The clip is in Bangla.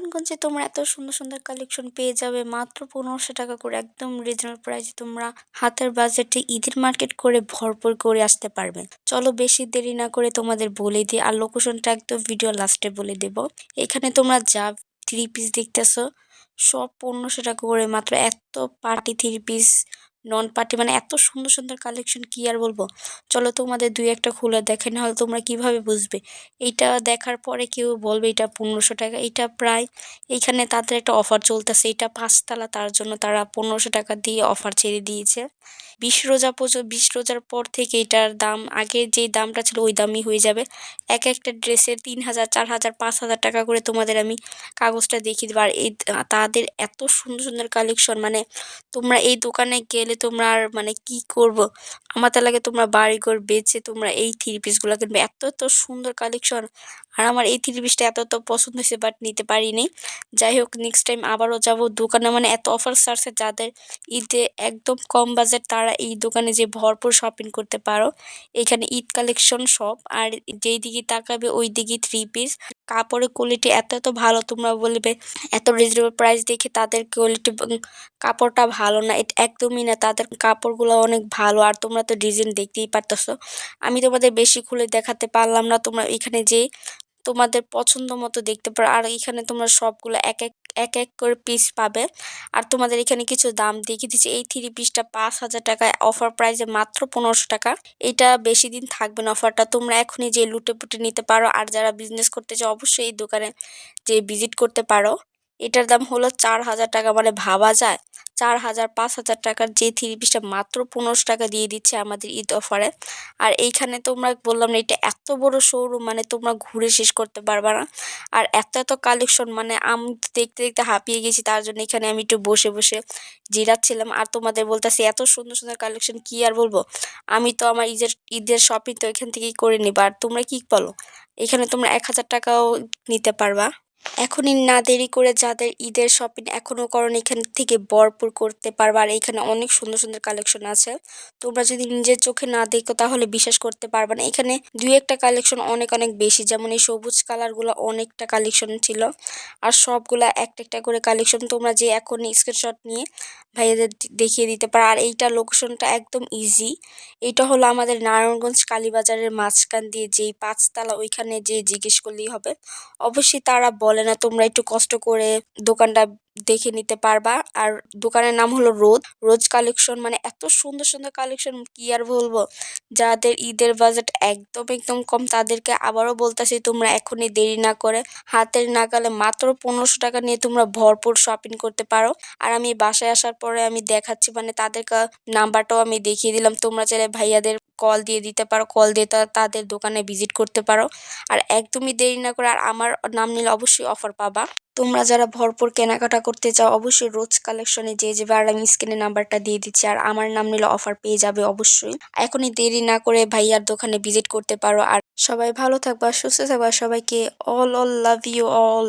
নারায়ণগঞ্জে তোমরা এত সুন্দর সুন্দর কালেকশন পেয়ে যাবে মাত্র 1500 টাকা করে একদম রিজনেবল প্রাইসে। তোমরা হাতের বাজেটে ঈদের মার্কেট করে ভরপুর করে আসতে পারবে। চলো বেশি দেরি না করে তোমাদের বলে দিই, আর লোকেশনটা একদম ভিডিও লাস্টে বলে দেব। এখানে তোমরা যা থ্রি পিস দেখতেছো সব 1500 টাকা করে মাত্র। এত পার্টি থ্রি পিস, নন পার্টি, মানে এত সুন্দর সুন্দর কালেকশন কি আর বলবো। চলো তোমাদের দুই একটা খুলে দেখে, নাহলে তোমরা কিভাবে বুঝবে। এইটা দেখার পরে কেউ বলবে এটা 1500 টাকা। এটা প্রায় এইখানে তাদের একটা অফার চলতেছে, এটা 5 তলা, তার জন্য তারা 1500 টাকা দিয়ে অফার ছেড়ে দিয়েছে। 20 রোজা পর্যন্ত, 20 রোজার পর থেকে এটার দাম আগে যে দামটা ছিল ওই দামই হয়ে যাবে। এক একটা ড্রেসের 3000, 4000, 5000 টাকা করে তোমাদের আমি কাগজটা দেখিয়ে দেবো। আর এই তাদের এত সুন্দর সুন্দর কালেকশন, মানে তোমরা এই দোকানে গেলে তোমরা আর মানে কি করব, আমার তা লাগে তোমরা বাড়িঘর বেচে তোমরা এই থ্রি পিসগুলো কিনবে। এত এত সুন্দর কালেকশন। আর আমার এই থ্রি পিসটা এত এত পছন্দ হয়েছে, বাট নিতে পারিনি। যাই হোক, নেক্সট টাইম আবারও যাব দোকানে। মানে এত অফার ছাড়ছে, যাদের ঈদে একদম কম বাজেট তারা এই দোকানে যে ভরপুর শপিং করতে পারো। এখানে ঈদ কালেকশন সব, আর যেই দিকে তাকাবে ওই দিকে থ্রি পিস। কাপড়ের কোয়ালিটি এত এত ভালো, তোমরা বলবে এত রিজনেবল প্রাইস দেখে তাদের কোয়ালিটি, কাপড়টা ভালো না, এটা একদমই না। তাদের কাপড়গুলো অনেক ভালো। আর তোমরা তো ডিজাইন দেখতেই পারতেছো, আমি তোমাদের বেশি খুলে দেখাতে পারলাম না। তোমরা এখানে যে তোমাদের পছন্দ মতো দেখতে পারো। আর এখানে তোমরা সবগুলো এক এক এক এক করে পিস পাবে। আর তোমাদের এখানে কিছু দাম দেখিয়ে দিচ্ছি। এই থ্রি পিসটা 5000 টাকায় অফার প্রাইসে মাত্র 1500 টাকা। এটা বেশি দিন থাকবে না অফারটা, তোমরা এখনই যে লুটে পুটে নিতে পারো। আর যারা বিজনেস করতে চাও অবশ্যই এই দোকানে যে ভিজিট করতে পারো। এটার দাম হলো 4000 টাকা, মানে ভাবা যায় 4000, 5000 টাকার যে থ্রি পিসটা মাত্র 1500 টাকা দিয়ে দিচ্ছে আমাদের ঈদ অফারে। আর এইখানে তোমরা বললাম না, এটা এত বড় শোরুম, মানে তোমরা ঘুরে শেষ করতে পারবা না। আর এত এত কালেকশন, মানে আমি তো দেখতে দেখতে হাঁপিয়ে গেছি, তার জন্য এখানে আমি একটু বসে বসে জিরাচ্ছিলাম। আর তোমাদের বলতেছি এত সুন্দর সুন্দর কালেকশন কি আর বলবো। আমি তো আমার ঈদের শপিং তো এখান থেকেই করে নিবা। আর তোমরা কি বলো, এখানে তোমরা 1000 টাকাও নিতে পারবা। এখনই না দেরি করে, যাদের ঈদের শপিং এখনো করনি এখান থেকে ভরপুর করতে পারবা। আর এখানে অনেক সুন্দর সুন্দর কালেকশন আছে, তোমরা যদি নিজের চোখে না দেখো তাহলে বিশ্বাস করতে পারবে না। এখানে দুই একটা কালেকশন অনেক অনেক বেশি, যেমন এই সবুজ কালারগুলো অনেকটা কালেকশন ছিল। আর সবগুলা একটা একটা করে কালেকশন, তোমরা যে এখন স্ক্রিনশট নিয়ে ভাইয়াদের দেখিয়ে দিতে পারো। আর এইটা লোকেশনটা একদম ইজি। এইটা হলো আমাদের নারায়ণগঞ্জ কালীবাজারের মাঝখান দিয়ে যেই 5 তলা, ওইখানে যে জিজ্ঞেস করলেই হবে। অবশ্যই তারা বলে না, তোমরা একটু কষ্ট করে দোকানটা দেখে নিতে পারবা। আর দোকানের নাম হলো রোজ কালেকশন। মানে এত সুন্দর সুন্দর কালেকশন কি আর বলবো। যাদের ঈদের বাজেট একদম একদম কম তাদেরকে আবারও বলতেছি, তোমরা এখনই দেরি না করে হাতের নাগালে মাত্র 1500 টাকা নিয়ে তোমরা ভরপুর শপিং করতে পারো। আর আমি বাসায় আসার পরে আমি দেখাচ্ছি, মানে তাদের নাম্বারটাও আমি দেখিয়ে দিলাম। তোমরা চাইলে ভাইয়াদের কল দিয়ে দিতে পারো, কল দিয়ে তাদের দোকানে ভিজিট করতে পারো। আর একদমই দেরি না করে, আর আমার নাম নিলে অবশ্যই অফার পাবা। তোমরা যারা ভরপুর কেনাকাটা করতে চাও অবশ্যই রোজ কালেকশনে যেয়ে যাবে। আর আমি স্ক্রিনে নাম্বারটা দিয়ে দিচ্ছি, আর আমার নাম নিলে অফার পেয়ে যাবে অবশ্যই। এখনই দেরি না করে ভাইয়ার দোকানে ভিজিট করতে পারো। আর সবাই ভালো থাকবা, সুস্থ থাকবা। সবাইকে অল লাভ ইউ অল।